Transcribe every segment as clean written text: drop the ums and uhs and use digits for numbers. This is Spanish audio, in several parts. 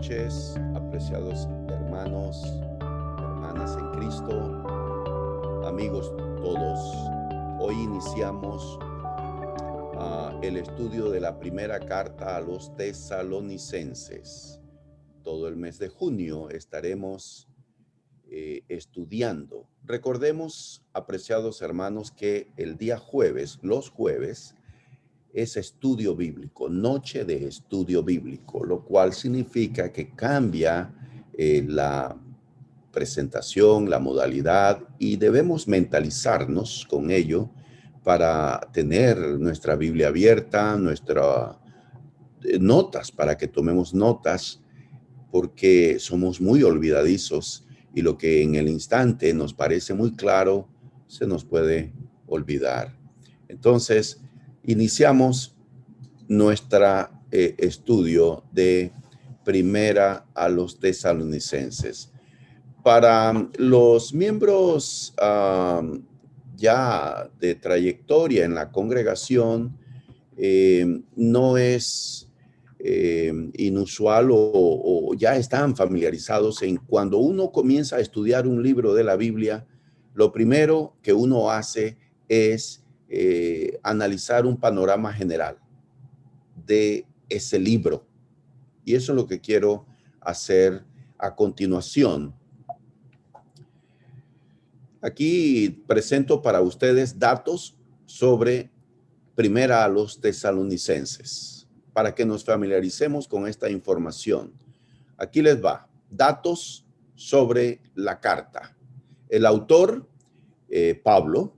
noches, apreciados hermanos, hermanas en Cristo, amigos todos. Hoy iniciamos el estudio de la primera carta a los tesalonicenses. Todo el mes de junio estaremos estudiando. Recordemos, apreciados hermanos, que el día jueves, los jueves, es estudio bíblico, noche de estudio bíblico, lo cual significa que cambia la presentación, la modalidad, y debemos mentalizarnos con ello para tener nuestra Biblia abierta, nuestras notas, para que tomemos notas, porque somos muy olvidadizos y lo que en el instante nos parece muy claro, se nos puede olvidar. Entonces, iniciamos nuestro estudio de primera a los tesalonicenses. Para los miembros ya de trayectoria en la congregación, no es inusual o ya están familiarizados en cuando uno comienza a estudiar un libro de la Biblia, lo primero que uno hace es analizar un panorama general de ese libro. Y eso es lo que quiero hacer a continuación. Aquí presento para ustedes datos sobre primera a los tesalonicenses, para que nos familiaricemos con esta información. Aquí les va, datos sobre la carta. El autor, Pablo,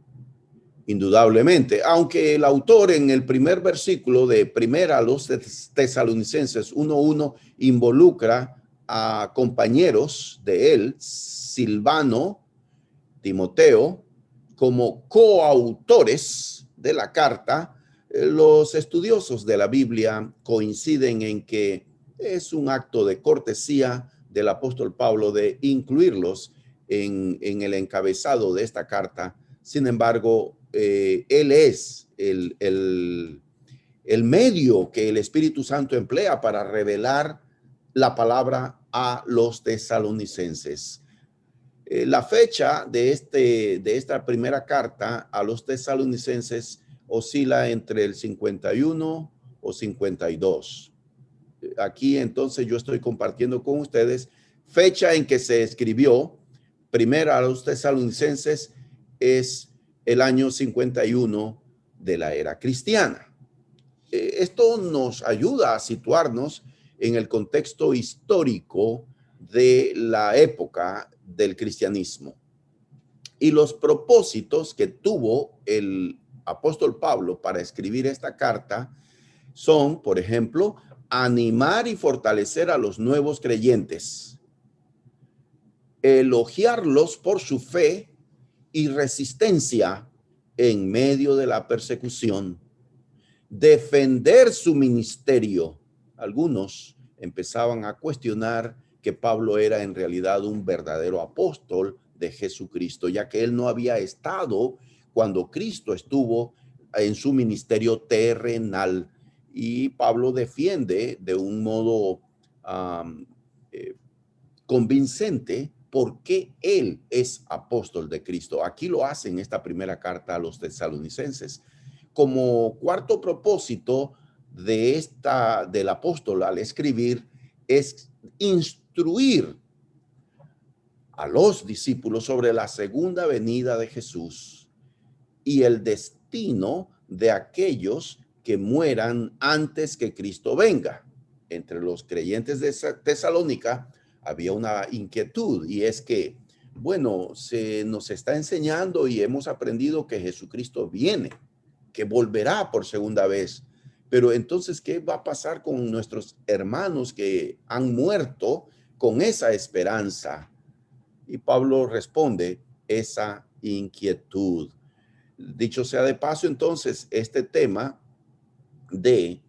indudablemente, aunque el autor en el primer versículo de primera a los tesalonicenses 1:1 involucra a compañeros de él, Silvano, Timoteo, como coautores de la carta. Los estudiosos de la Biblia coinciden en que es un acto de cortesía del apóstol Pablo de incluirlos en el encabezado de esta carta. Sin embargo, él es el medio que el Espíritu Santo emplea para revelar la palabra a los tesalonicenses. La fecha de esta primera carta a los tesalonicenses oscila entre el 51 o 52. Aquí entonces yo estoy compartiendo con ustedes fecha en que se escribió primera a los tesalonicenses es el año 51 de la era cristiana. Esto nos ayuda a situarnos en el contexto histórico de la época del cristianismo y los propósitos que tuvo el apóstol Pablo para escribir esta carta son, por ejemplo, animar y fortalecer a los nuevos creyentes, elogiarlos por su fe y resistencia en medio de la persecución, defender su ministerio. Algunos empezaban a cuestionar que Pablo era en realidad un verdadero apóstol de Jesucristo, ya que él no había estado cuando Cristo estuvo en su ministerio terrenal. Y Pablo defiende de un modo convincente por qué él es apóstol de Cristo. Aquí lo hace en esta primera carta a los tesalonicenses. Como cuarto propósito del apóstol al escribir es instruir a los discípulos sobre la segunda venida de Jesús y el destino de aquellos que mueran antes que Cristo venga. Entre los creyentes de Tesalónica había una inquietud y es que, bueno, se nos está enseñando y hemos aprendido que Jesucristo viene, que volverá por segunda vez. Pero entonces, ¿qué va a pasar con nuestros hermanos que han muerto con esa esperanza? Y Pablo responde esa inquietud. Dicho sea de paso, entonces, este tema de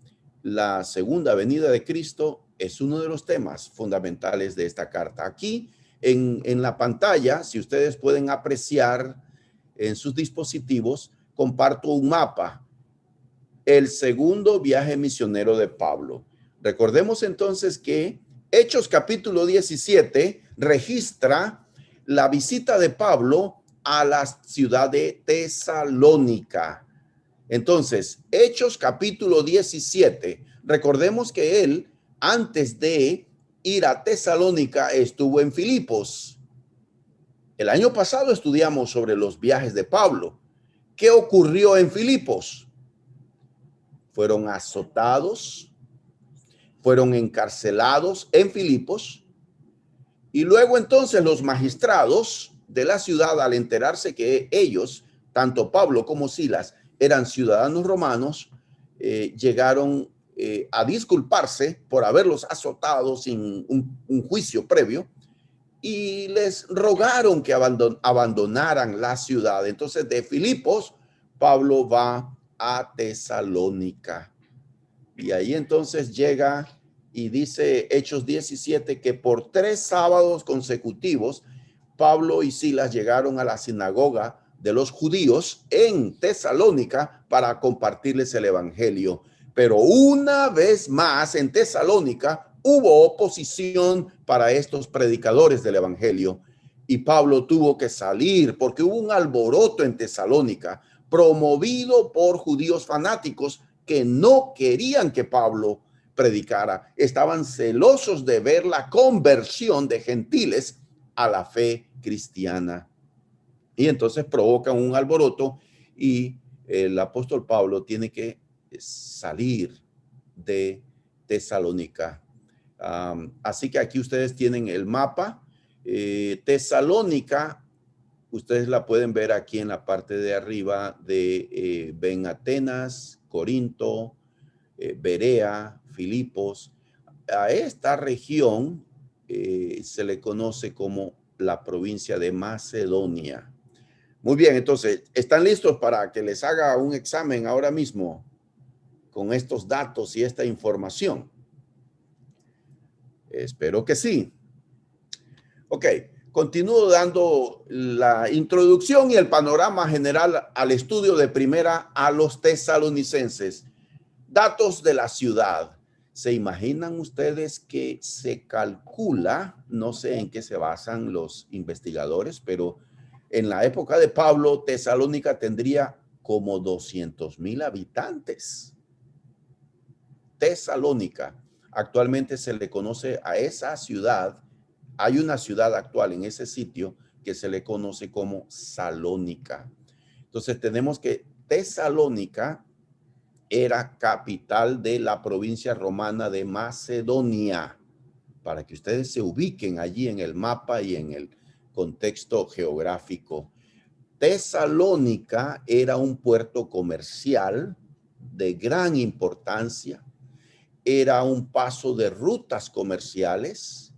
la segunda venida de Cristo es uno de los temas fundamentales de esta carta. Aquí en la pantalla, si ustedes pueden apreciar en sus dispositivos, comparto un mapa, el segundo viaje misionero de Pablo. Recordemos entonces que Hechos capítulo 17 registra la visita de Pablo a la ciudad de Tesalónica. Entonces, Hechos capítulo 17, recordemos que él, antes de ir a Tesalónica, estuvo en Filipos. El año pasado estudiamos sobre los viajes de Pablo. ¿Qué ocurrió en Filipos? Fueron azotados, fueron encarcelados en Filipos, y luego entonces los magistrados de la ciudad, al enterarse que ellos, tanto Pablo como Silas, eran ciudadanos romanos, llegaron a disculparse por haberlos azotado sin un juicio previo, y les rogaron que abandonaran la ciudad. Entonces, de Filipos, Pablo va a Tesalónica. Y ahí entonces llega y dice Hechos 17 que por 3 sábados consecutivos, Pablo y Silas llegaron a la sinagoga de los judíos en Tesalónica para compartirles el evangelio. Pero una vez más en Tesalónica hubo oposición para estos predicadores del evangelio, y Pablo tuvo que salir porque hubo un alboroto en Tesalónica promovido por judíos fanáticos que no querían que Pablo predicara. Estaban celosos de ver la conversión de gentiles a la fe cristiana. Y entonces provocan un alboroto, y el apóstol Pablo tiene que salir de Tesalónica. Así que aquí ustedes tienen el mapa. Tesalónica, ustedes la pueden ver aquí en la parte de arriba de ven Atenas, Corinto, Berea, Filipos. A esta región se le conoce como la provincia de Macedonia. Muy bien, entonces, ¿están listos para que les haga un examen ahora mismo con estos datos y esta información? Espero que sí. Ok, continúo dando la introducción y el panorama general al estudio de primera a los tesalonicenses. Datos de la ciudad. ¿Se imaginan ustedes que se calcula, no sé en qué se basan los investigadores, pero en la época de Pablo, Tesalónica tendría como 200,000 habitantes? Tesalónica. Actualmente se le conoce a esa ciudad. Hay una ciudad actual en ese sitio que se le conoce como Salónica. Entonces tenemos que Tesalónica era capital de la provincia romana de Macedonia, para que ustedes se ubiquen allí en el mapa y en el contexto geográfico. Tesalónica era un puerto comercial de gran importancia, era un paso de rutas comerciales,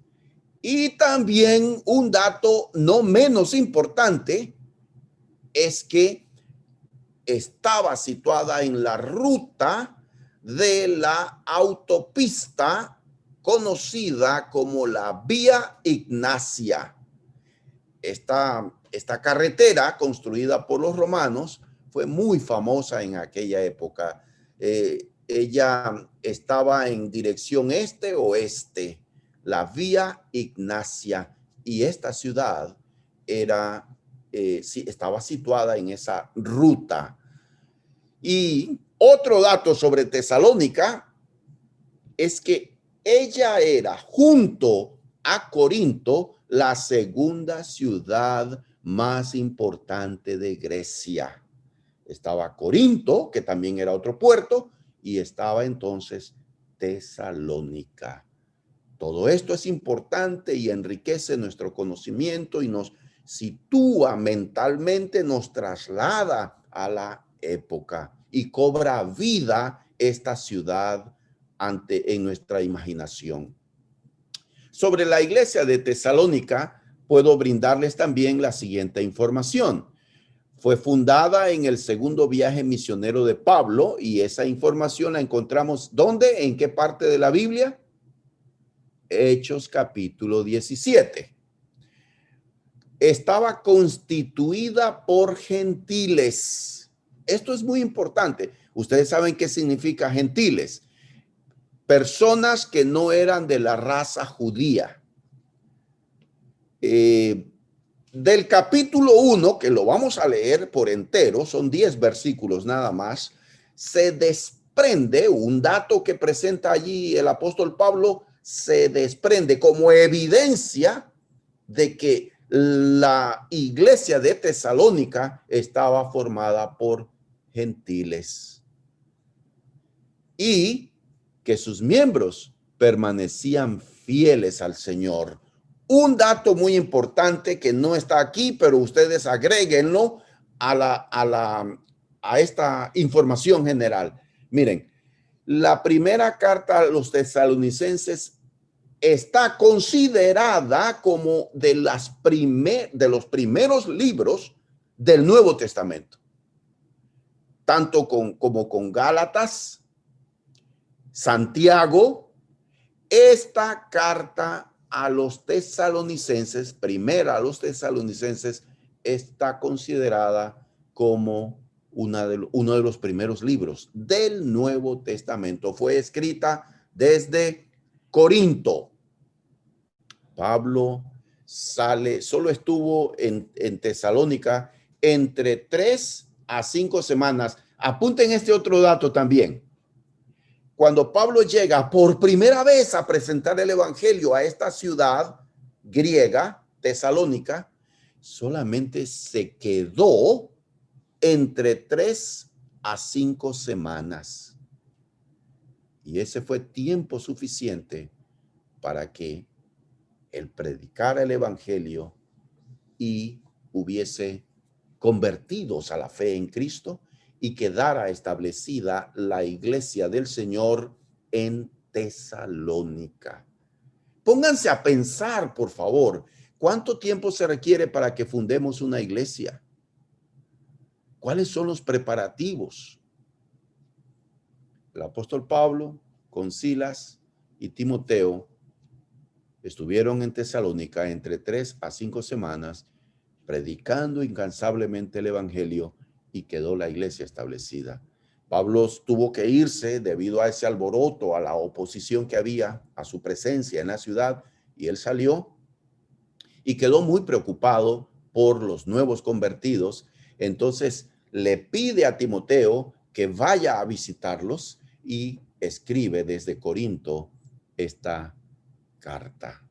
y también un dato no menos importante es que estaba situada en la ruta de la autopista conocida como la Vía Ignacia. Esta carretera, construida por los romanos, fue muy famosa en aquella época. Ella estaba en dirección este-oeste, la Vía Ignacia, y esta ciudad estaba situada en esa ruta. Y otro dato sobre Tesalónica es que ella era, junto a Corinto, la segunda ciudad más importante de Grecia. Estaba Corinto, que también era otro puerto, y estaba entonces Tesalónica. Todo esto es importante y enriquece nuestro conocimiento y nos sitúa mentalmente, nos traslada a la época y cobra vida esta ciudad en nuestra imaginación. Sobre la iglesia de Tesalónica, puedo brindarles también la siguiente información. Fue fundada en el segundo viaje misionero de Pablo, y esa información la encontramos ¿dónde? ¿En qué parte de la Biblia? Hechos capítulo 17. Estaba constituida por gentiles. Esto es muy importante. Ustedes saben qué significa gentiles. personas que no eran de la raza judía. Del capítulo 1, que lo vamos a leer por entero, son 10 versículos nada más, se desprende un dato que presenta allí el apóstol Pablo, se desprende como evidencia de que la iglesia de Tesalónica estaba formada por gentiles y que sus miembros permanecían fieles al Señor. Un dato muy importante que no está aquí, pero ustedes agréguenlo a esta información general. Miren, la primera carta a los tesalonicenses está considerada como de los primeros libros del Nuevo Testamento, tanto como con Gálatas, Santiago. Esta carta a los tesalonicenses, primera a los tesalonicenses, está considerada como uno de los primeros libros del Nuevo Testamento. Fue escrita desde Corinto. Pablo solo estuvo en Tesalónica entre 3 a 5 semanas. Apunten este otro dato también. Cuando Pablo llega por primera vez a presentar el evangelio a esta ciudad griega, Tesalónica, solamente se quedó entre 3 a 5 semanas. Y ese fue tiempo suficiente para que él predicara el evangelio y hubiese convertidos a la fe en Cristo y quedara establecida la iglesia del Señor en Tesalónica. Pónganse a pensar, por favor, ¿cuánto tiempo se requiere para que fundemos una iglesia? ¿Cuáles son los preparativos? El apóstol Pablo con Silas y Timoteo estuvieron en Tesalónica entre 3 a 5 semanas predicando incansablemente el evangelio y quedó la iglesia establecida. Pablo tuvo que irse debido a ese alboroto, a la oposición que había a su presencia en la ciudad, y él salió y quedó muy preocupado por los nuevos convertidos. Entonces le pide a Timoteo que vaya a visitarlos y escribe desde Corinto esta carta.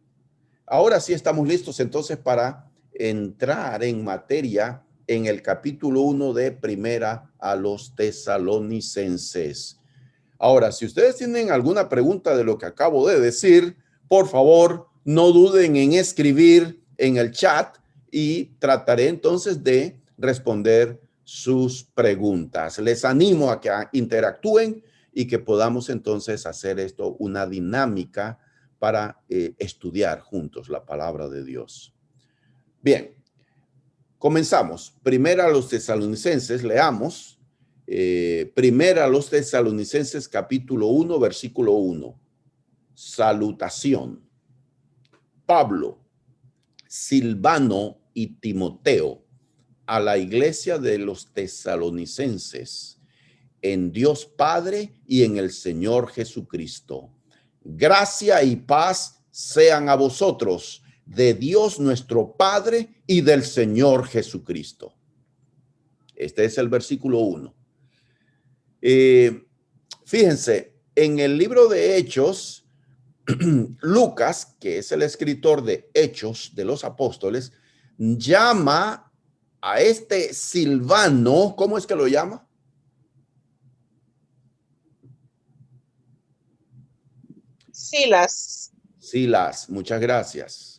Ahora sí estamos listos entonces para entrar en materia en el capítulo 1 de Primera a los Tesalonicenses. Ahora, si ustedes tienen alguna pregunta de lo que acabo de decir, por favor, no duden en escribir en el chat y trataré entonces de responder sus preguntas. Les animo a que interactúen y que podamos entonces hacer esto una dinámica para estudiar juntos la palabra de Dios. Bien, comenzamos. Primera a los Tesalonicenses, leamos. Primera a los Tesalonicenses, capítulo 1, versículo 1. Salutación. Pablo, Silvano y Timoteo, a la iglesia de los Tesalonicenses, en Dios Padre y en el Señor Jesucristo. Gracia y paz sean a vosotros, de Dios nuestro Padre y del Señor Jesucristo. Este es el versículo 1. Fíjense, en el libro de Hechos, Lucas, que es el escritor de Hechos de los Apóstoles, llama a este Silvano, ¿cómo es que lo llama? Silas. Silas, muchas gracias.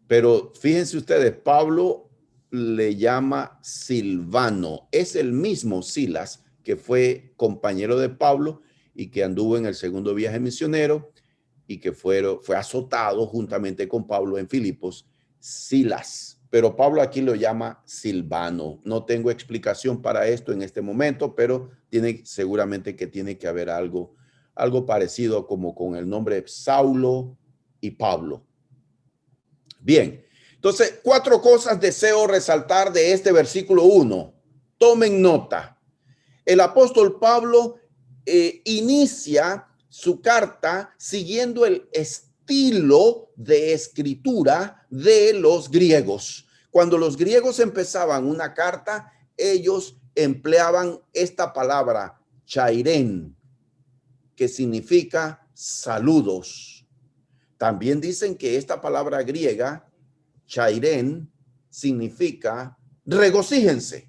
Pero fíjense ustedes, Pablo le llama Silvano. Es el mismo Silas que fue compañero de Pablo y que anduvo en el segundo viaje misionero y que fue azotado juntamente con Pablo en Filipos. Silas. Pero Pablo aquí lo llama Silvano. No tengo explicación para esto en este momento, pero seguramente que tiene que haber algo parecido como con el nombre Saulo y Pablo. Bien, entonces 4 cosas deseo resaltar de este versículo 1. Tomen nota. El apóstol Pablo inicia su carta siguiendo el estilo de escritura de los griegos. Cuando los griegos empezaban una carta, ellos empleaban esta palabra, chairén, que significa saludos. También dicen que esta palabra griega, chairén, significa regocíjense.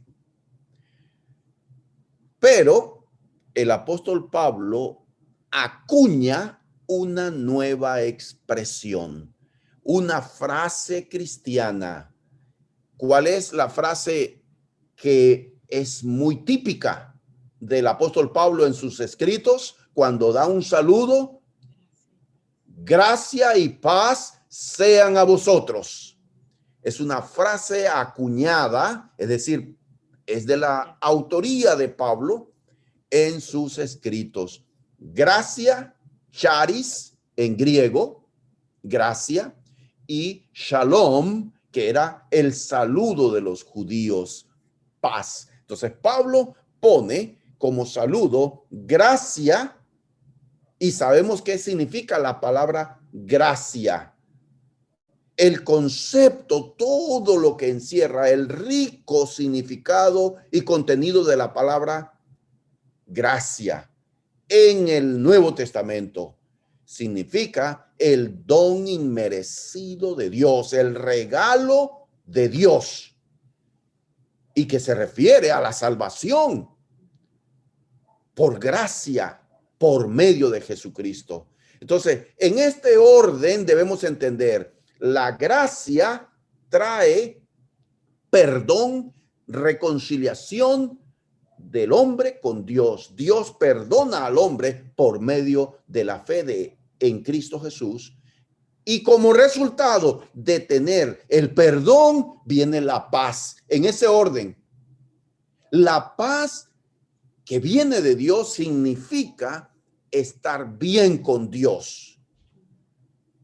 Pero el apóstol Pablo acuña una nueva expresión, una frase cristiana. ¿Cuál es la frase que es muy típica del apóstol Pablo en sus escritos? Cuando da un saludo, gracia y paz sean a vosotros. Es una frase acuñada, es decir, es de la autoría de Pablo en sus escritos. Gracia, charis en griego, gracia, y shalom, que era el saludo de los judíos, paz. Entonces Pablo pone como saludo gracia, y sabemos qué significa la palabra gracia. El concepto, todo lo que encierra el rico significado y contenido de la palabra gracia en el Nuevo Testamento significa el don inmerecido de Dios, el regalo de Dios, y que se refiere a la salvación por gracia, por medio de Jesucristo. Entonces, en este orden debemos entender, la gracia trae perdón, reconciliación del hombre con Dios. Dios perdona al hombre por medio de la fe en Cristo Jesús. Y como resultado de tener el perdón, viene la paz. En ese orden, la paz que viene de Dios significa estar bien con Dios,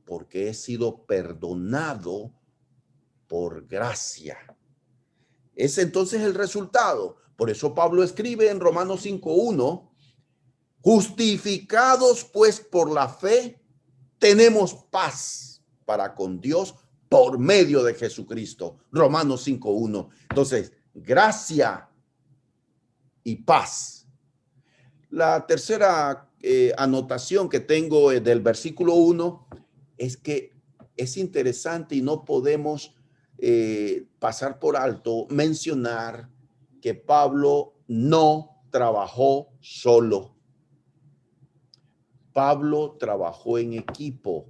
porque he sido perdonado por gracia. Es entonces el resultado. Por eso Pablo escribe en Romanos 5:1, justificados pues por la fe, tenemos paz para con Dios por medio de Jesucristo. Romanos 5:1. Entonces, gracia y paz. La tercera anotación que tengo del versículo 1 es que es interesante y no podemos pasar por alto mencionar que Pablo no trabajó solo. Pablo trabajó en equipo.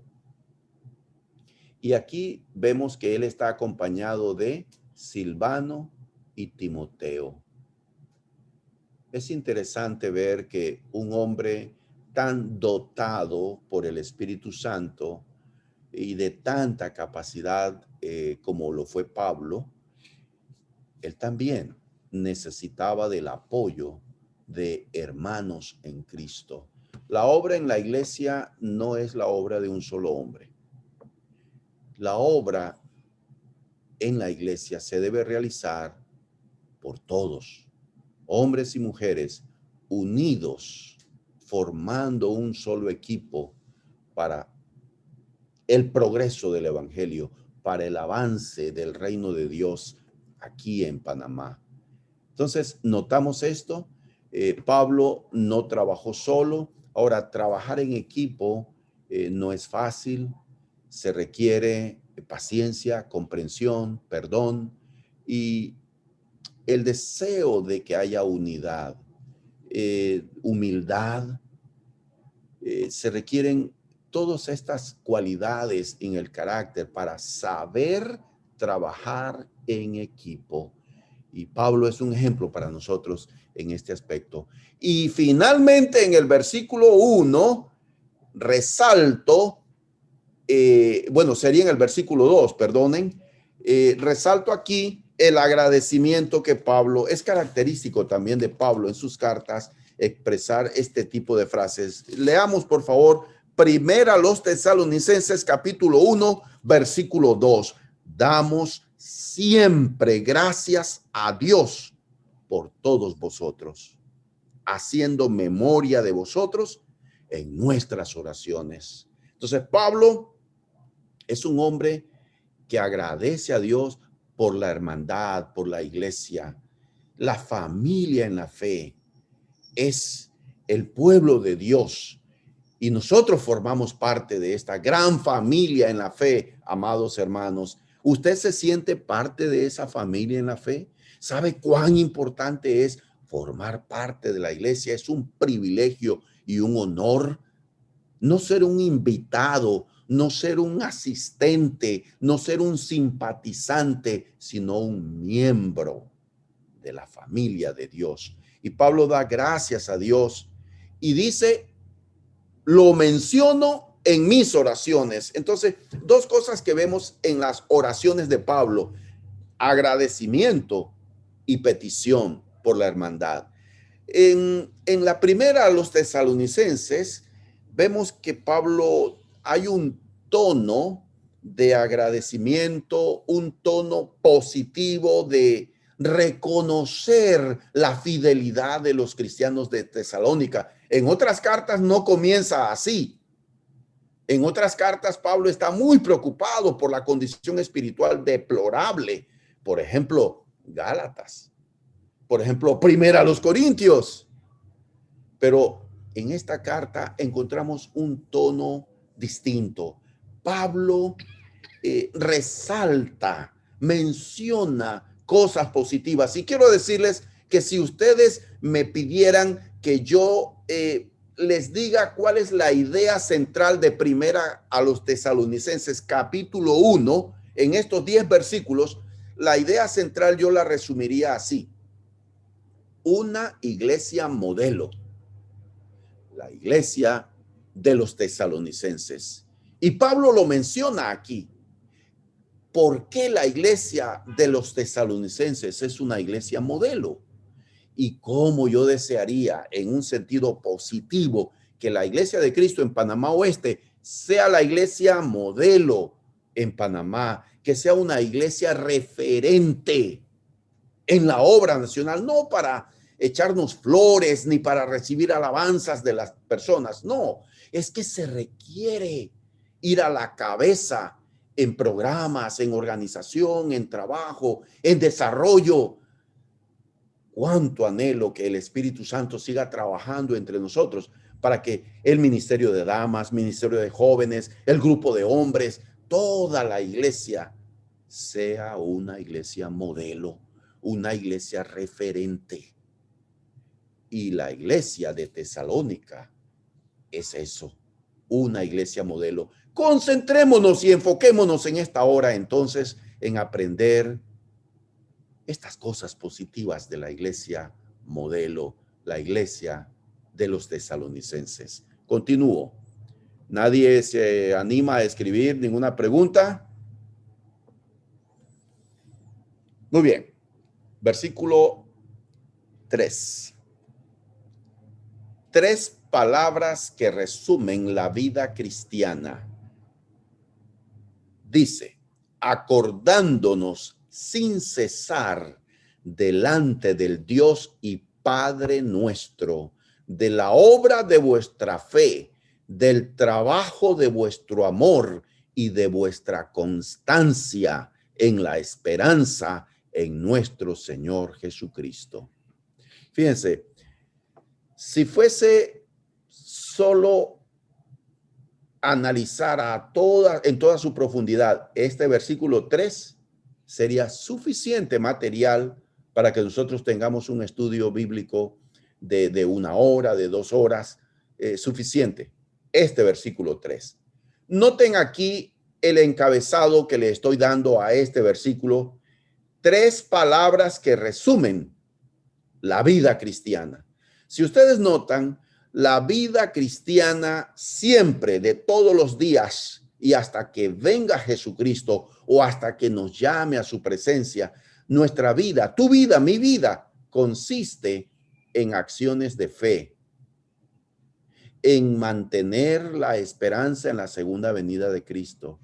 Y aquí vemos que él está acompañado de Silvano y Timoteo. Es interesante ver que un hombre tan dotado por el Espíritu Santo y de tanta capacidad como lo fue Pablo, él también necesitaba del apoyo de hermanos en Cristo. La obra en la iglesia no es la obra de un solo hombre. La obra en la iglesia se debe realizar por todos, hombres y mujeres unidos, formando un solo equipo para el progreso del evangelio, para el avance del reino de Dios aquí en Panamá. Entonces, notamos esto. Pablo no trabajó solo. Ahora, trabajar en equipo no es fácil. Se requiere paciencia, comprensión, perdón y el deseo de que haya unidad, humildad. Se requieren todas estas cualidades en el carácter para saber trabajar en equipo. Y Pablo es un ejemplo para nosotros en este aspecto. Y finalmente en el versículo 1, resalto, sería en el versículo 2, perdonen, resalto aquí el agradecimiento que Pablo, es característico también de Pablo en sus cartas, expresar este tipo de frases. Leamos, por favor, primera los Tesalonicenses, capítulo 1, versículo 2. Damos siempre gracias a Dios por todos vosotros, haciendo memoria de vosotros en nuestras oraciones. Entonces, Pablo es un hombre que agradece a Dios por la hermandad, por la iglesia, la familia en la fe. Es el pueblo de Dios y nosotros formamos parte de esta gran familia en la fe, amados hermanos. ¿Usted se siente parte de esa familia en la fe? ¿Sabe cuán importante es formar parte de la iglesia? Es un privilegio y un honor. No ser un invitado, no ser un asistente, no ser un simpatizante, sino un miembro de la familia de Dios. Y Pablo da gracias a Dios y dice, lo menciono en mis oraciones. Entonces, dos cosas que vemos en las oraciones de Pablo: agradecimiento y petición por la hermandad. En la primera a los tesalonicenses, vemos que Pablo hay un tono de agradecimiento, un tono positivo de reconocer la fidelidad de los cristianos de Tesalónica. En otras cartas no comienza así. En otras cartas, Pablo está muy preocupado por la condición espiritual deplorable. Por ejemplo, Gálatas. Por ejemplo, Primera a los Corintios. Pero en esta carta encontramos un tono distinto. Pablo resalta, menciona cosas positivas. Y quiero decirles que si ustedes me pidieran que yo les diga cuál es la idea central de Primera a los Tesalonicenses, capítulo 1, en estos 10 versículos, la idea central yo la resumiría así: una iglesia modelo, la iglesia de los tesalonicenses. Y Pablo lo menciona aquí. ¿Por qué la iglesia de los tesalonicenses es una iglesia modelo? Y cómo yo desearía, en un sentido positivo, que la iglesia de Cristo en Panamá Oeste sea la iglesia modelo en Panamá, que sea una iglesia referente en la obra nacional, no para echarnos flores ni para recibir alabanzas de las personas. No, es que se requiere ir a la cabeza en programas, en organización, en trabajo, en desarrollo. Cuánto anhelo que el Espíritu Santo siga trabajando entre nosotros para que el ministerio de damas, ministerio de jóvenes, el grupo de hombres, toda la iglesia sea una iglesia modelo, una iglesia referente. Y la iglesia de Tesalónica es eso, una iglesia modelo. Concentrémonos y enfoquémonos en esta hora entonces en aprender estas cosas positivas de la iglesia modelo, la iglesia de los tesalonicenses. Continúo. ¿Nadie se anima a escribir ninguna pregunta? Muy bien. Versículo 3. 3 palabras que resumen la vida cristiana. Dice, acordándonos sin cesar delante del Dios y Padre nuestro, de la obra de vuestra fe, del trabajo de vuestro amor y de vuestra constancia en la esperanza en nuestro Señor Jesucristo. Fíjense, si fuese solo analizar en toda su profundidad este versículo 3, sería suficiente material para que nosotros tengamos un estudio bíblico de 1 hora, de 2 horas, suficiente. Este versículo 3. Noten aquí el encabezado que le estoy dando a este versículo. 3 palabras que resumen la vida cristiana. Si ustedes notan, la vida cristiana siempre, de todos los días y hasta que venga Jesucristo o hasta que nos llame a su presencia, nuestra vida, tu vida, mi vida, consiste en acciones de fe, en mantener la esperanza en la segunda venida de Cristo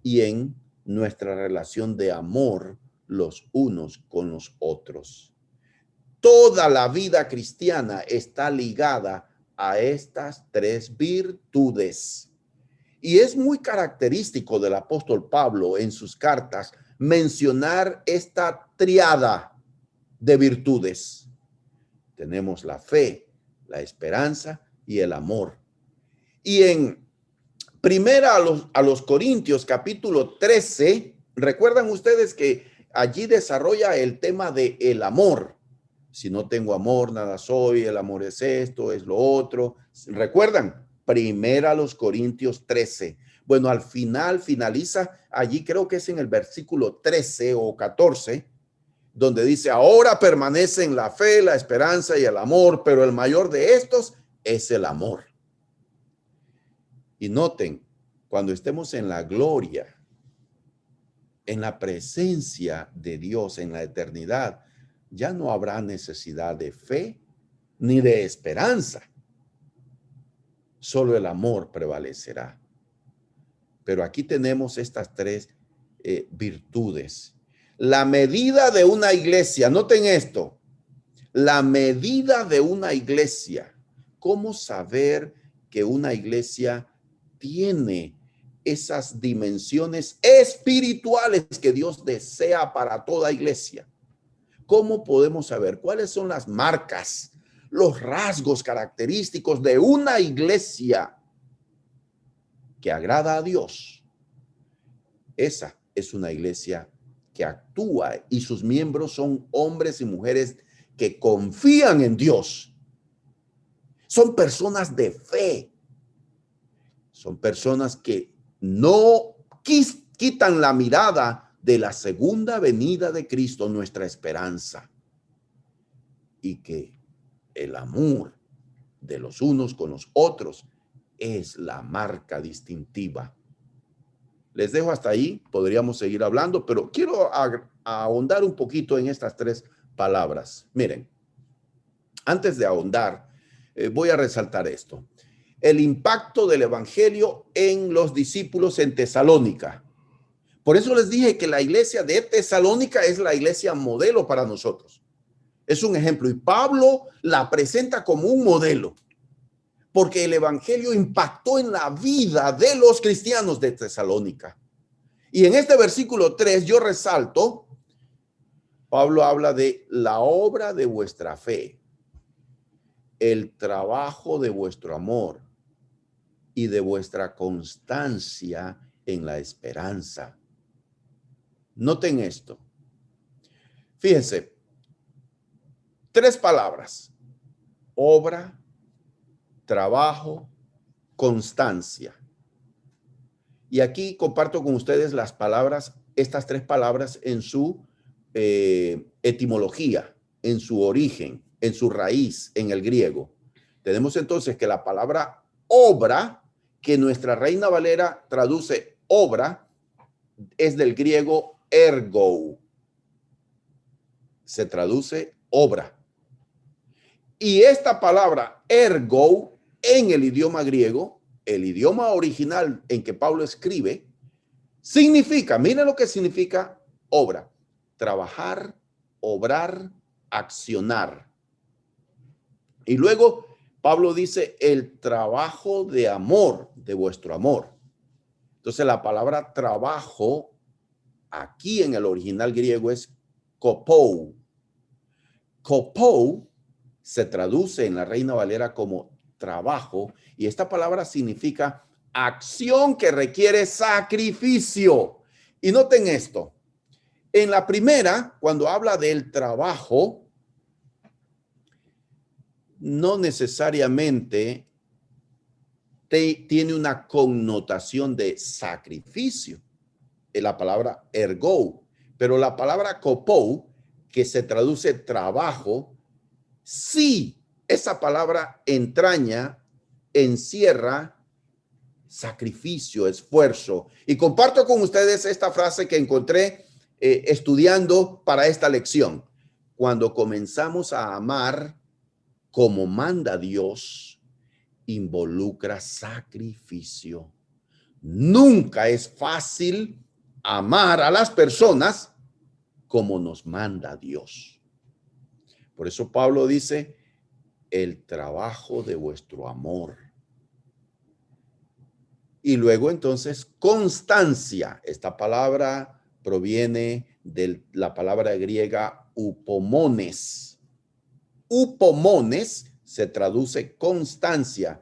y en nuestra relación de amor los unos con los otros. Toda la vida cristiana está ligada a estas tres virtudes. Y es muy característico del apóstol Pablo en sus cartas mencionar esta triada de virtudes. Tenemos la fe, la esperanza y el amor. Y en primera a los Corintios capítulo 13, recuerdan ustedes que allí desarrolla el tema de el amor. Si no tengo amor, nada soy, el amor es esto, es lo otro. ¿Recuerdan? Primera a los Corintios 13. Bueno, al final finaliza, allí creo que es en el versículo 13 o 14, donde dice, ahora permanecen la fe, la esperanza y el amor, pero el mayor de estos es el amor. Y noten, cuando estemos en la gloria, en la presencia de Dios, en la eternidad, ya no habrá necesidad de fe ni de esperanza. Solo el amor prevalecerá. Pero aquí tenemos estas tres virtudes. La medida de una iglesia, noten esto, la medida de una iglesia. ¿Cómo saber que una iglesia tiene esas dimensiones espirituales que Dios desea para toda iglesia? ¿Cómo podemos saber cuáles son las marcas, los rasgos característicos de una iglesia que agrada a Dios? Esa es una iglesia que actúa y sus miembros son hombres y mujeres que confían en Dios. Son personas de fe. Son personas que no quitan la mirada de la segunda venida de Cristo, nuestra esperanza. Y que el amor de los unos con los otros es la marca distintiva. Les dejo hasta ahí, podríamos seguir hablando, pero quiero ahondar un poquito en estas tres palabras. Miren, antes de ahondar, voy a resaltar esto. El impacto del evangelio en los discípulos en Tesalónica. Por eso les dije que la iglesia de Tesalónica es la iglesia modelo para nosotros. Es un ejemplo y Pablo la presenta como un modelo porque el evangelio impactó en la vida de los cristianos de Tesalónica. Y en este versículo 3 yo resalto, Pablo habla de la obra de vuestra fe, el trabajo de vuestro amor y de vuestra constancia en la esperanza. Noten esto. Fíjense, tres palabras: obra, trabajo, constancia. Y aquí comparto con ustedes las palabras, estas tres palabras en su etimología, en su origen, en su raíz, en el griego. Tenemos entonces que la palabra obra, que nuestra Reina Valera traduce obra, es del griego ergo. Se traduce obra. Y esta palabra ergo en el idioma griego, el idioma original en que Pablo escribe, significa, mira lo que significa obra: trabajar, obrar, accionar. Y luego Pablo dice el trabajo de amor, de vuestro amor. Entonces la palabra trabajo aquí en el original griego es kopou. Kopou se traduce en la Reina Valera como trabajo y esta palabra significa acción que requiere sacrificio. Y noten esto, en la primera, cuando habla del trabajo, no necesariamente tiene una connotación de sacrificio, es la palabra ergo, pero la palabra kopou, que se traduce trabajo, sí, esa palabra entraña, encierra sacrificio, esfuerzo. Y comparto con ustedes esta frase que encontré estudiando para esta lección. Cuando comenzamos a amar como manda Dios, involucra sacrificio. Nunca es fácil amar a las personas como nos manda Dios. Por eso Pablo dice, el trabajo de vuestro amor. Y luego entonces constancia. Esta palabra proviene de la palabra griega upomones. Upomones se traduce constancia.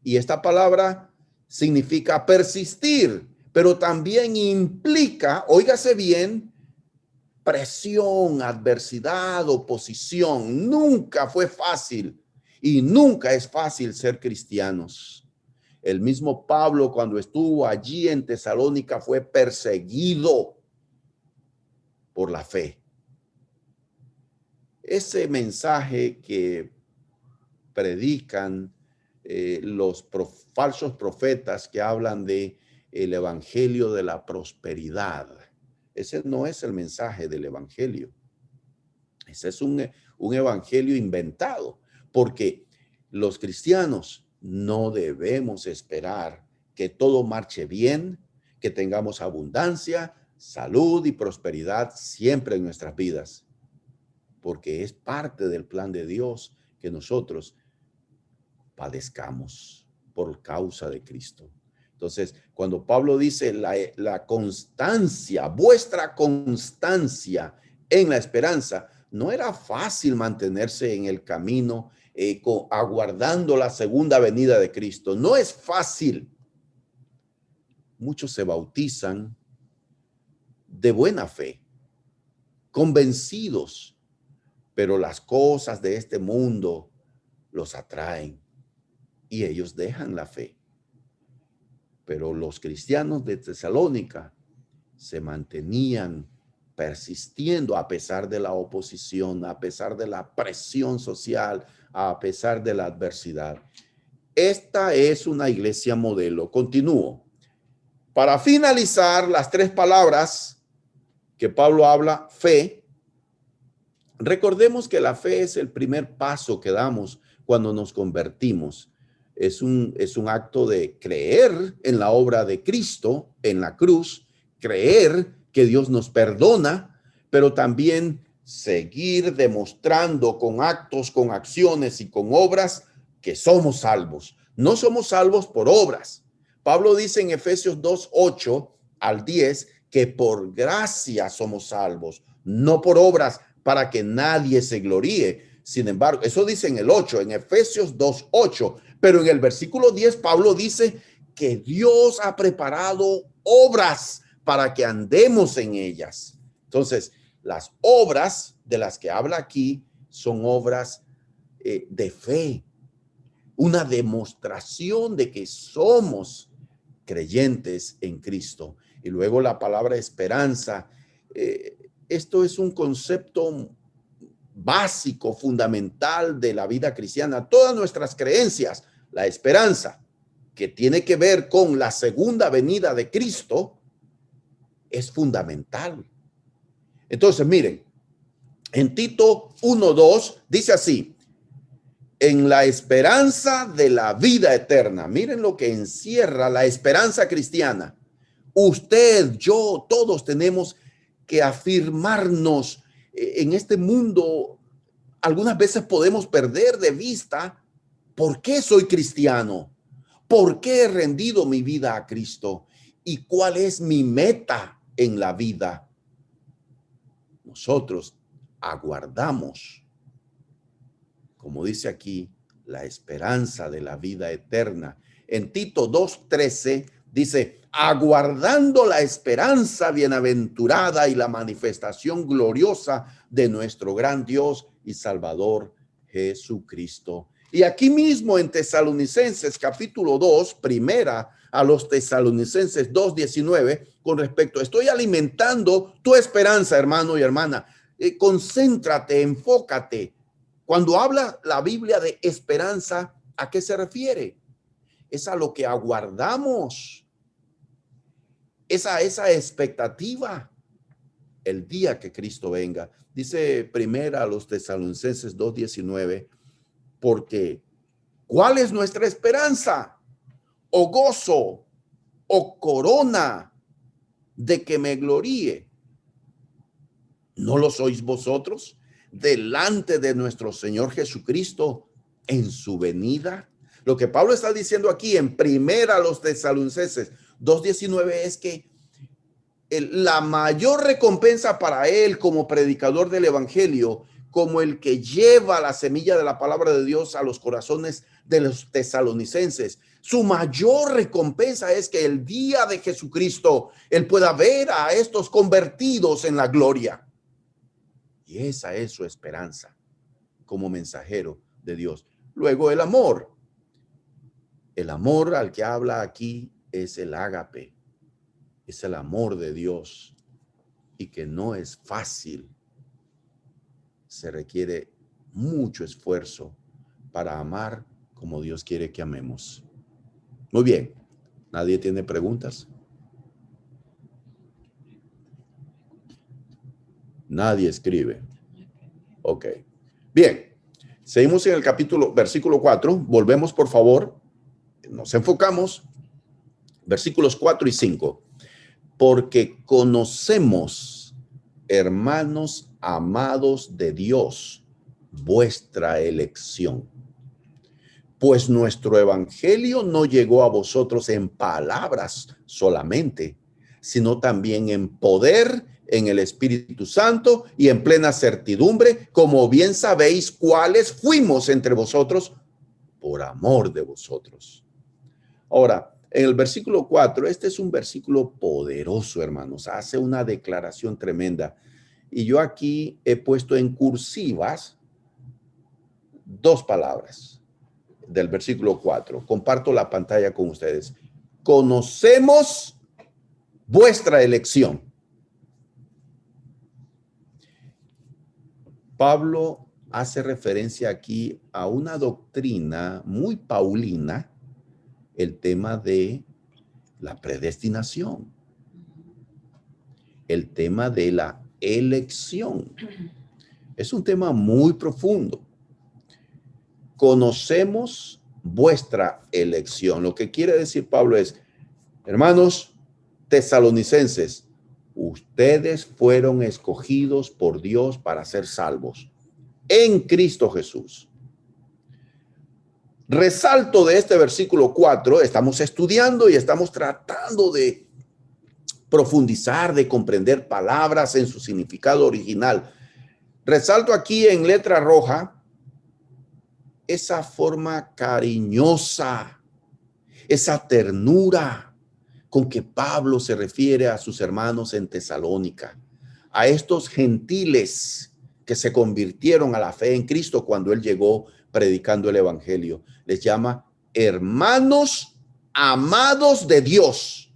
Y esta palabra significa persistir, pero también implica, óigase bien, presión, adversidad, oposición. Nunca fue fácil y nunca es fácil ser cristianos. El mismo Pablo, cuando estuvo allí en Tesalónica, fue perseguido por la fe. Ese mensaje que predican los falsos profetas que hablan de el evangelio de la prosperidad, ese no es el mensaje del evangelio. Ese es un evangelio inventado, porque los cristianos no debemos esperar que todo marche bien, que tengamos abundancia, salud y prosperidad siempre en nuestras vidas, porque es parte del plan de Dios que nosotros padezcamos por causa de Cristo. Entonces, cuando Pablo dice la constancia, vuestra constancia en la esperanza, no era fácil mantenerse en el camino aguardando la segunda venida de Cristo. No es fácil. Muchos se bautizan de buena fe, convencidos, pero las cosas de este mundo los atraen y ellos dejan la fe. Pero los cristianos de Tesalónica se mantenían persistiendo a pesar de la oposición, a pesar de la presión social, a pesar de la adversidad. Esta es una iglesia modelo. Continúo. Para finalizar, las tres palabras que Pablo habla, fe. Recordemos que la fe es el primer paso que damos cuando nos convertimos. Es un acto de creer en la obra de Cristo en la cruz, creer que Dios nos perdona, pero también seguir demostrando con actos, con acciones y con obras que somos salvos. No somos salvos por obras. Pablo dice en Efesios 2:8 al 10 que por gracia somos salvos, no por obras, para que nadie se gloríe. Sin embargo, eso dice en el 8, en Efesios 2:8, pero en el versículo 10 Pablo dice que Dios ha preparado obras para que andemos en ellas. Entonces, las obras de las que habla aquí son obras de fe, una demostración de que somos creyentes en Cristo. Y luego la palabra esperanza. Esto es un concepto básico, fundamental de la vida cristiana. Todas nuestras creencias, la esperanza, que tiene que ver con la segunda venida de Cristo, es fundamental. Entonces, miren, en Tito 1:2 dice así: en la esperanza de la vida eterna. Miren lo que encierra la esperanza cristiana. Usted, yo, todos tenemos que afirmarnos en este mundo. Algunas veces podemos perder de vista por qué soy cristiano, por qué he rendido mi vida a Cristo y cuál es mi meta en la vida. Nosotros aguardamos, como dice aquí, la esperanza de la vida eterna. En Tito 2:13 dice: aguardando la esperanza bienaventurada y la manifestación gloriosa de nuestro gran Dios y Salvador Jesucristo. Y aquí mismo en Tesalonicenses capítulo 2, primera a los Tesalonicenses 2:19, con respecto, estoy alimentando tu esperanza, hermano y hermana. Concéntrate, enfócate. Cuando habla la Biblia de esperanza, ¿a qué se refiere? Es a lo que aguardamos, esa expectativa, el día que Cristo venga. Dice primera a los Tesalonicenses 2:19, porque ¿cuál es nuestra esperanza? O gozo, o corona de que me gloríe. ¿No lo sois vosotros delante de nuestro Señor Jesucristo en su venida. Lo que Pablo está diciendo aquí en primera a los Tesalonicenses 2:19 es que la mayor recompensa para él como predicador del evangelio, como el que lleva la semilla de la palabra de Dios a los corazones de los tesalonicenses, su mayor recompensa es que el día de Jesucristo él pueda ver a estos convertidos en la gloria. Y esa es su esperanza como mensajero de Dios. Luego el amor. El amor al que habla aquí es el ágape. Es el amor de Dios y que no es fácil. Se requiere mucho esfuerzo para amar como Dios quiere que amemos. Muy bien. ¿Nadie tiene preguntas? Nadie escribe. Ok. Bien. Seguimos en el versículo 4. Volvemos, por favor. Nos enfocamos. Versículos 4 y 5. Porque conocemos, hermanos amados de Dios, vuestra elección. Pues nuestro evangelio no llegó a vosotros en palabras solamente, sino también en poder, en el Espíritu Santo y en plena certidumbre, como bien sabéis cuáles fuimos entre vosotros por amor de vosotros. Ahora, en el versículo 4, este es un versículo poderoso, hermanos. Hace una declaración tremenda. Y yo aquí he puesto en cursivas 2 palabras del versículo 4. Comparto la pantalla con ustedes. Conocemos vuestra elección. Pablo hace referencia aquí a una doctrina muy paulina, el tema de la predestinación, el tema de la elección. Es un tema muy profundo. Conocemos vuestra elección. Lo que quiere decir Pablo es, hermanos tesalonicenses, ustedes fueron escogidos por Dios para ser salvos en Cristo Jesús. Resalto de este versículo 4, estamos estudiando y estamos tratando de profundizar, de comprender palabras en su significado original. Resalto aquí en letra roja esa forma cariñosa, esa ternura con que Pablo se refiere a sus hermanos en Tesalónica, a estos gentiles que se convirtieron a la fe en Cristo cuando él llegó predicando el evangelio. Les llama hermanos amados de Dios.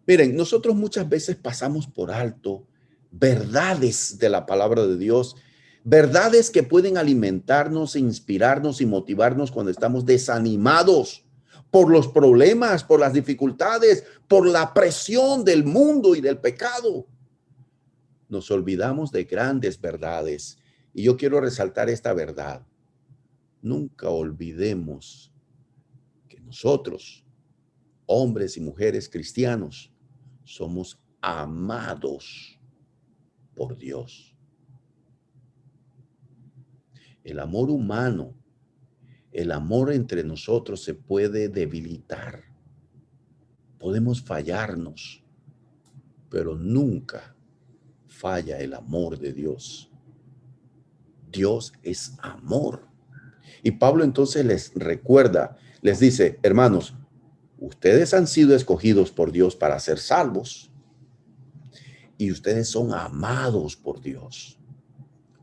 Miren, nosotros muchas veces pasamos por alto verdades de la palabra de Dios, verdades que pueden alimentarnos, inspirarnos y motivarnos cuando estamos desanimados por los problemas, por las dificultades, por la presión del mundo y del pecado. Nos olvidamos de grandes verdades y yo quiero resaltar esta verdad. Nunca olvidemos que nosotros, hombres y mujeres cristianos, somos amados por Dios. El amor humano, el amor entre nosotros se puede debilitar. Podemos fallarnos, pero nunca falla el amor de Dios. Dios es amor. Y Pablo entonces les recuerda, les dice, hermanos, ustedes han sido escogidos por Dios para ser salvos y ustedes son amados por Dios.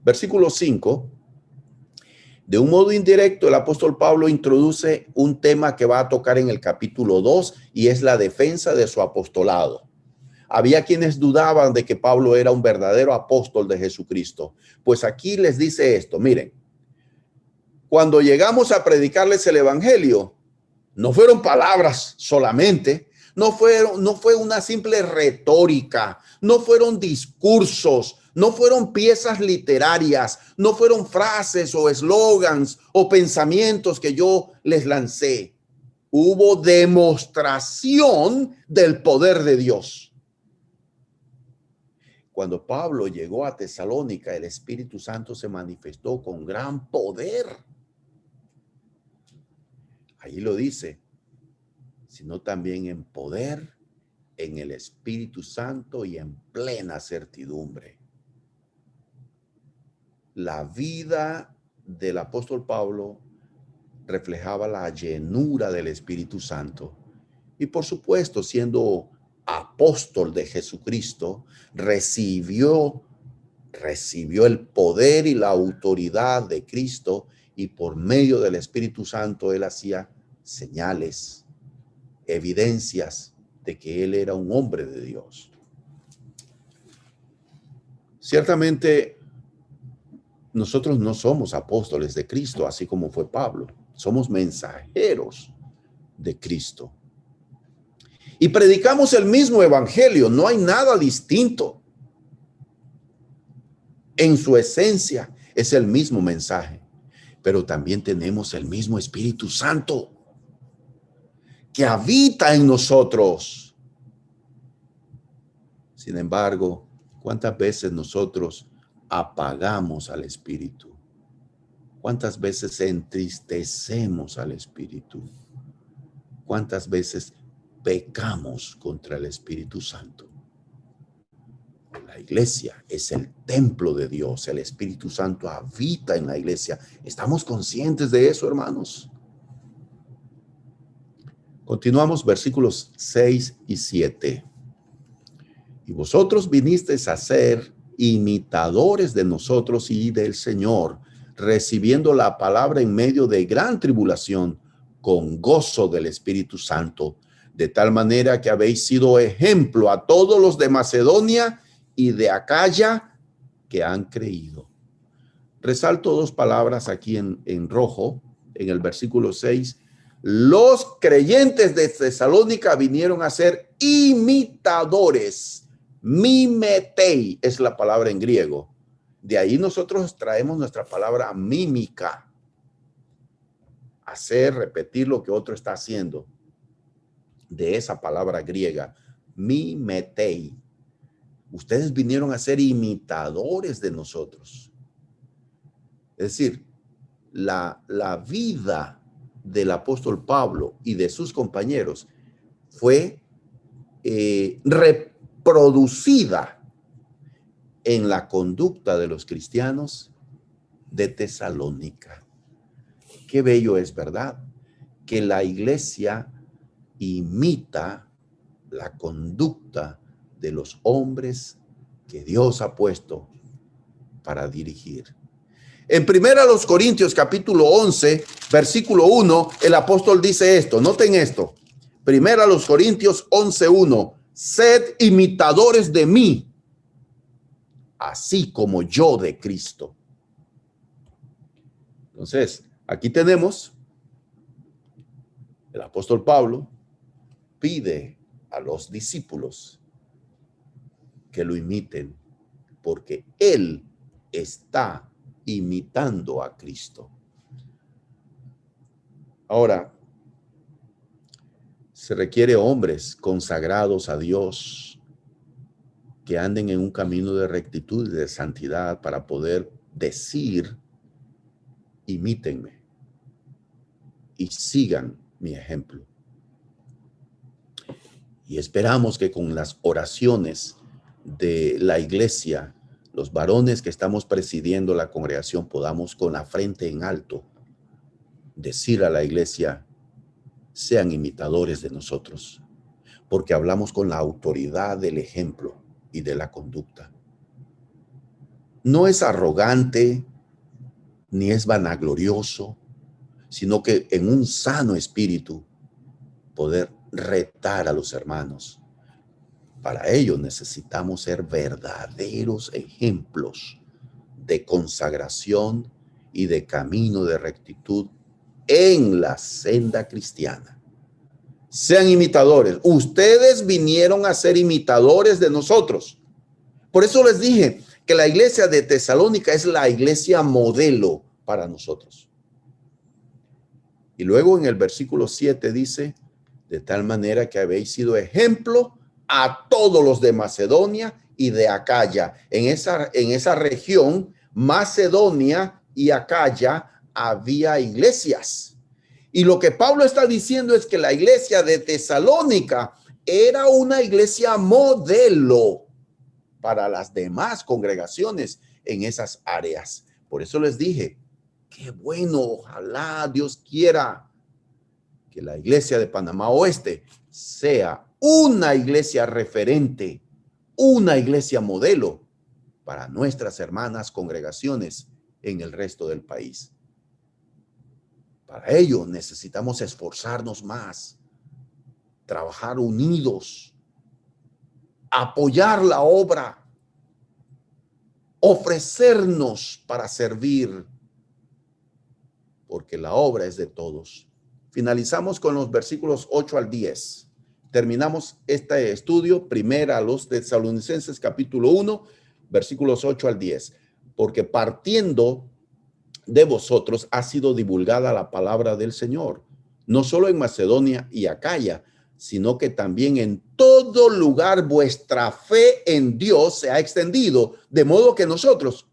Versículo 5. De un modo indirecto, el apóstol Pablo introduce un tema que va a tocar en el capítulo 2 y es la defensa de su apostolado. Había quienes dudaban de que Pablo era un verdadero apóstol de Jesucristo. Pues aquí les dice esto, miren, cuando llegamos a predicarles el evangelio, no fueron palabras solamente, no fue una simple retórica, no fueron discursos, no fueron piezas literarias, no fueron frases o eslogans o pensamientos que yo les lancé. Hubo demostración del poder de Dios. cuando Pablo llegó a Tesalónica, el Espíritu Santo se manifestó con gran poder. Ahí lo dice, sino también en poder, en el Espíritu Santo y en plena certidumbre. La vida del apóstol Pablo reflejaba la llenura del Espíritu Santo. Y por supuesto, siendo apóstol de Jesucristo, recibió el poder y la autoridad de Cristo, y por medio del Espíritu Santo él hacía señales, evidencias de que él era un hombre de Dios. Ciertamente, nosotros no somos apóstoles de Cristo, así como fue Pablo. Somos mensajeros de Cristo. Y predicamos el mismo evangelio, no hay nada distinto. En su esencia es el mismo mensaje, pero también tenemos el mismo Espíritu Santo que habita en nosotros. Sin embargo, ¿cuántas veces nosotros apagamos al Espíritu? ¿Cuántas veces entristecemos al Espíritu? ¿Cuántas veces pecamos contra el Espíritu Santo? La iglesia es el templo de Dios. El Espíritu Santo habita en la iglesia. ¿Estamos conscientes de eso, hermanos? Continuamos versículos 6 y 7. Y vosotros vinisteis a ser imitadores de nosotros y del Señor, recibiendo la palabra en medio de gran tribulación, con gozo del Espíritu Santo, de tal manera que habéis sido ejemplo a todos los de Macedonia y de Acaya que han creído. Resalto dos palabras aquí en rojo, en el versículo 6. Los creyentes de Tesalónica vinieron a ser imitadores. Mimetei es la palabra en griego. De ahí nosotros traemos nuestra palabra mímica. Hacer, repetir lo que otro está haciendo. De esa palabra griega, mimetei. Ustedes vinieron a ser imitadores de nosotros. Es decir, la vida del apóstol Pablo y de sus compañeros fue reproducida en la conducta de los cristianos de Tesalónica. Qué bello es, ¿verdad? Que la iglesia imita la conducta de los hombres que Dios ha puesto para dirigir. En 1 Corintios capítulo 11, versículo 1, el apóstol dice esto. Noten esto. 1 Corintios 11:1. Sed imitadores de mí, así como yo de Cristo. Entonces, aquí tenemos el apóstol Pablo pide a los discípulos que lo imiten, porque él está imitando a Cristo. Ahora, se requiere hombres consagrados a Dios que anden en un camino de rectitud y de santidad para poder decir, imítenme y sigan mi ejemplo. Y esperamos que con las oraciones de la iglesia, los varones que estamos presidiendo la congregación, podamos con la frente en alto decir a la iglesia, sean imitadores de nosotros, porque hablamos con la autoridad del ejemplo y de la conducta. No es arrogante ni es vanaglorioso, sino que en un sano espíritu poder retar a los hermanos. Para ello necesitamos ser verdaderos ejemplos de consagración y de camino de rectitud en la senda cristiana. Sean imitadores. Ustedes vinieron a ser imitadores de nosotros. Por eso les dije que la iglesia de Tesalónica es la iglesia modelo para nosotros. Y luego en el versículo 7 dice, de tal manera que habéis sido ejemplo a todos los de Macedonia y de Acaya. En esa región, Macedonia y Acaya, había iglesias. Y lo que Pablo está diciendo es que la iglesia de Tesalónica era una iglesia modelo para las demás congregaciones en esas áreas. Por eso les dije, qué bueno, ojalá Dios quiera que la iglesia de Panamá Oeste sea una iglesia referente, una iglesia modelo para nuestras hermanas congregaciones en el resto del país. Para ello necesitamos esforzarnos más, trabajar unidos, apoyar la obra, ofrecernos para servir, porque la obra es de todos. Finalizamos con los versículos 8 al 10. Terminamos este estudio, primera a los Tesalonicenses, capítulo 1, versículos 8 al 10. Porque partiendo de vosotros ha sido divulgada la palabra del Señor, no solo en Macedonia y Acaya, sino que también en todo lugar vuestra fe en Dios se ha extendido, de modo que nosotros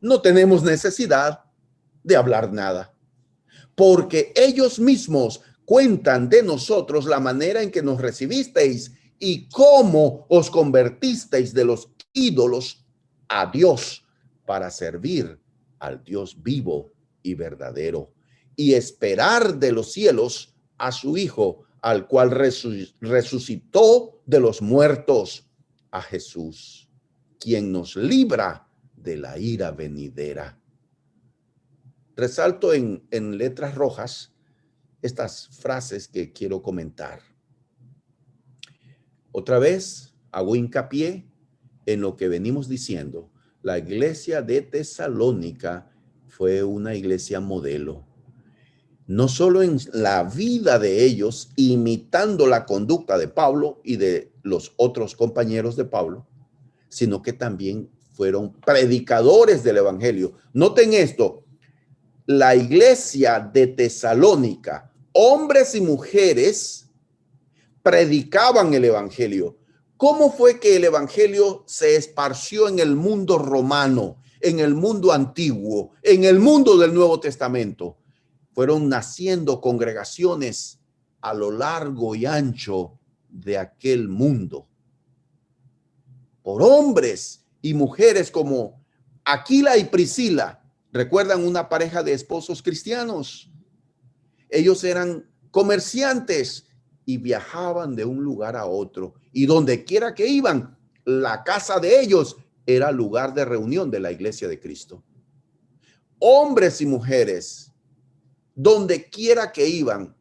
no tenemos necesidad de hablar nada, porque ellos mismos cuentan de nosotros la manera en que nos recibisteis y cómo os convertisteis de los ídolos a Dios para servir al Dios vivo y verdadero y esperar de los cielos a su Hijo, al cual resucitó de los muertos, a Jesús, quien nos libra de la ira venidera. Resalto en letras rojas estas frases que quiero comentar. Otra vez hago hincapié en lo que venimos diciendo. La iglesia de Tesalónica fue una iglesia modelo, no solo en la vida de ellos, imitando la conducta de Pablo y de los otros compañeros de Pablo, sino que también fueron predicadores del evangelio. Noten esto, la iglesia de Tesalónica, hombres y mujeres, predicaban el evangelio. ¿Cómo fue que el evangelio se esparció en el mundo romano, en el mundo antiguo, en el mundo del Nuevo Testamento? Fueron naciendo congregaciones a lo largo y ancho de aquel mundo, por hombres y mujeres como Aquila y Priscila. ¿Recuerdan una pareja de esposos cristianos? Ellos eran comerciantes y viajaban de un lugar a otro, y donde quiera que iban, la casa de ellos era lugar de reunión de la iglesia de Cristo. Hombres y mujeres, donde quiera que iban,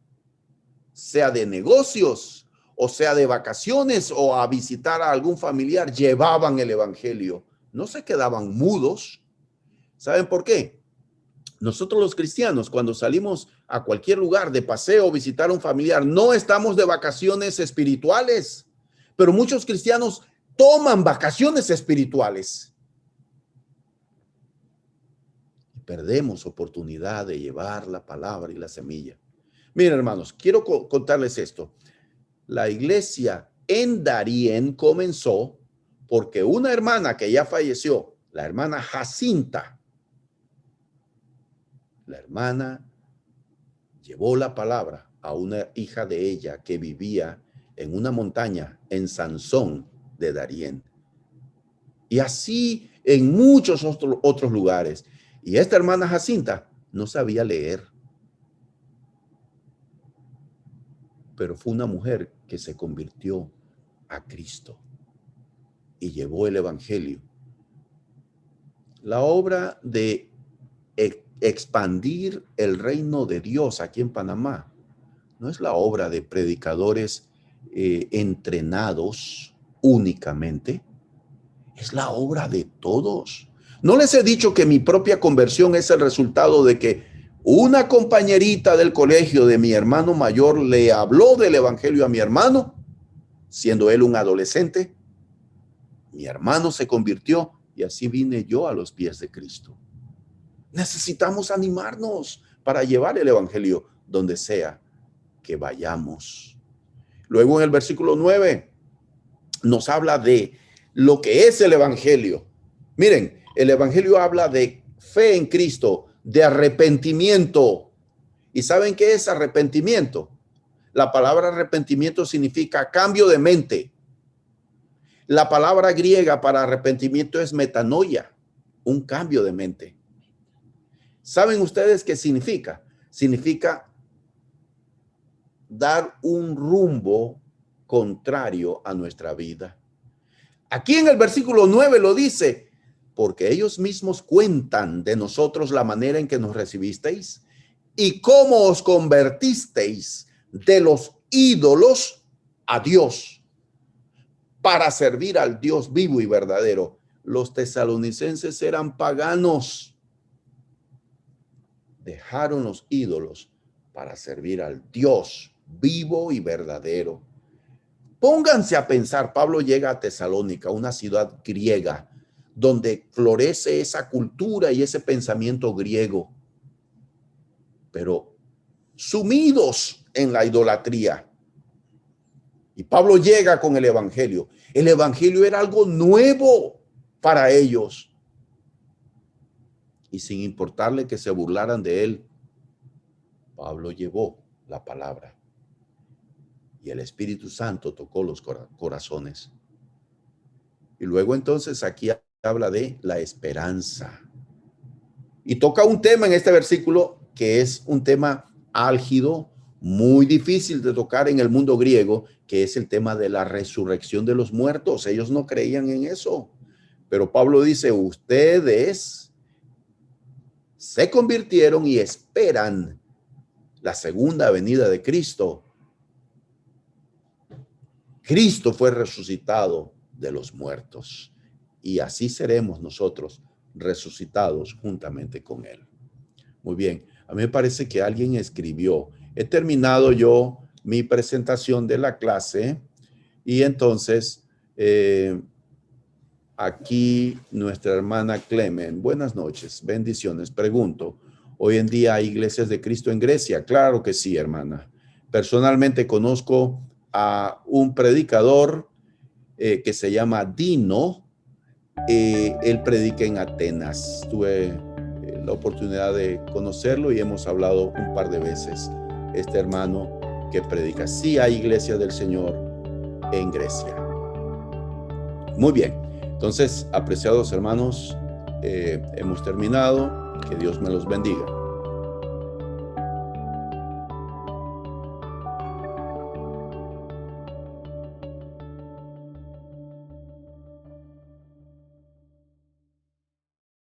sea de negocios o sea de vacaciones o a visitar a algún familiar, llevaban el evangelio. No se quedaban mudos. ¿Saben por qué? Nosotros los cristianos, cuando salimos a cualquier lugar de paseo o visitar a un familiar, no estamos de vacaciones espirituales, pero muchos cristianos toman vacaciones espirituales. Y perdemos oportunidad de llevar la palabra y la semilla. Miren, hermanos, quiero contarles esto. La iglesia en Darién comenzó porque una hermana que ya falleció, la hermana Jacinta, la hermana llevó la palabra a una hija de ella que vivía en una montaña en Sansón de Darién. Y así en muchos otros lugares. Y esta hermana Jacinta no sabía leer, pero fue una mujer que se convirtió a Cristo y llevó el evangelio. La obra de expandir el reino de Dios aquí en Panamá no es la obra de predicadores entrenados únicamente, es la obra de todos. ¿No les he dicho que mi propia conversión es el resultado de que una compañerita del colegio de mi hermano mayor le habló del evangelio a mi hermano, siendo él un adolescente? Mi hermano se convirtió y así vine yo a los pies de Cristo. Necesitamos animarnos para llevar el evangelio donde sea que vayamos. Luego en el versículo 9 nos habla de lo que es el evangelio. Miren, el evangelio habla de fe en Cristo, de arrepentimiento. ¿Y saben qué es arrepentimiento? La palabra arrepentimiento significa cambio de mente. La palabra griega para arrepentimiento es metanoia, un cambio de mente. ¿Saben ustedes qué significa? Significa dar un rumbo contrario a nuestra vida. Aquí en el versículo 9 lo dice, porque ellos mismos cuentan de nosotros la manera en que nos recibisteis y cómo os convertisteis de los ídolos a Dios para servir al Dios vivo y verdadero. Los tesalonicenses eran paganos. Dejaron los ídolos para servir al Dios vivo y verdadero. Pónganse a pensar, Pablo llega a Tesalónica, una ciudad griega, donde florece esa cultura y ese pensamiento griego, pero sumidos en la idolatría. Y Pablo llega con el evangelio. El evangelio era algo nuevo para ellos. Y sin importarle que se burlaran de él, Pablo llevó la palabra. Y el Espíritu Santo tocó los corazones. Y luego entonces aquí habla de la esperanza. Y toca un tema en este versículo que es un tema álgido, muy difícil de tocar en el mundo griego, que es el tema de la resurrección de los muertos. Ellos no creían en eso. Pero Pablo dice, ustedes se convirtieron y esperan la segunda venida de Cristo. Cristo fue resucitado de los muertos y así seremos nosotros resucitados juntamente con él. Muy bien, a mí me parece que alguien escribió, he terminado yo mi presentación de la clase y entonces aquí nuestra hermana Clemen, buenas noches, bendiciones, pregunto, ¿hoy en día hay iglesias de Cristo en Grecia? Claro que sí, hermana. Personalmente conozco a un predicador que se llama Dino. Él predica en Atenas. Tuve la oportunidad de conocerlo y hemos hablado un par de veces. Este hermano que predica. Sí hay iglesia del Señor en Grecia. Muy bien. Entonces, apreciados hermanos, hemos terminado. Que Dios me los bendiga.